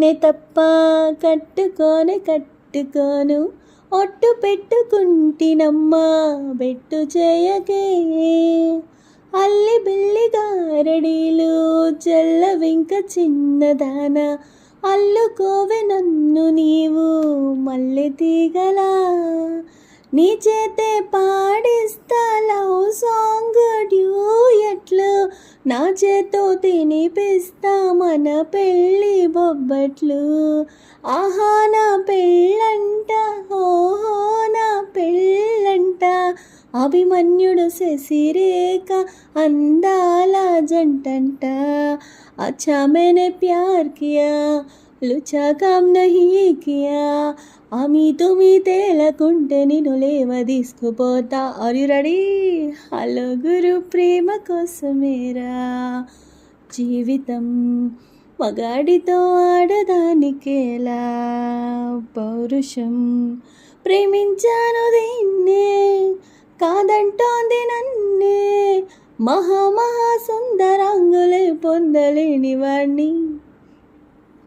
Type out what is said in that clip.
నిన్నే తప్ప కట్టుకోను ఒట్టు పెట్టుకుంటినమ్మా బెట్టు చేయకే అల్లి బిల్లి గారడీలు చెల్లవింక చిన్నదాన అల్లుకోవె నన్ను నీవు మల్లె తీగలా నీ చేతే పాడిస్తా లవ్ సాంగ్ డ్యూయట్లు నా చేతో తినిపిస్తా మన పెళ్ళి బొబ్బట్లు ఆహా నా పెళ్ళంట ఓహో నా పెళ్ళంట అభిమన్యుడు శశిరేఖ అందాల జంటంట अच्छा मैंने प्यार किया लुचा काम नहीं किया आमी तुमी తేలకుంటే నిన్ను లేవ తీసుకుపోతా ఆర్ యు రెడీ హలో గురు ప్రేమ కోసమేరా జీవితం మగాడితో ఆడదానికేలా పౌరుషం ప్రేమించాను దీన్నే కాదంటోంది నన్నే మహా సుందరాంగులే పొందలేని వాణ్ణి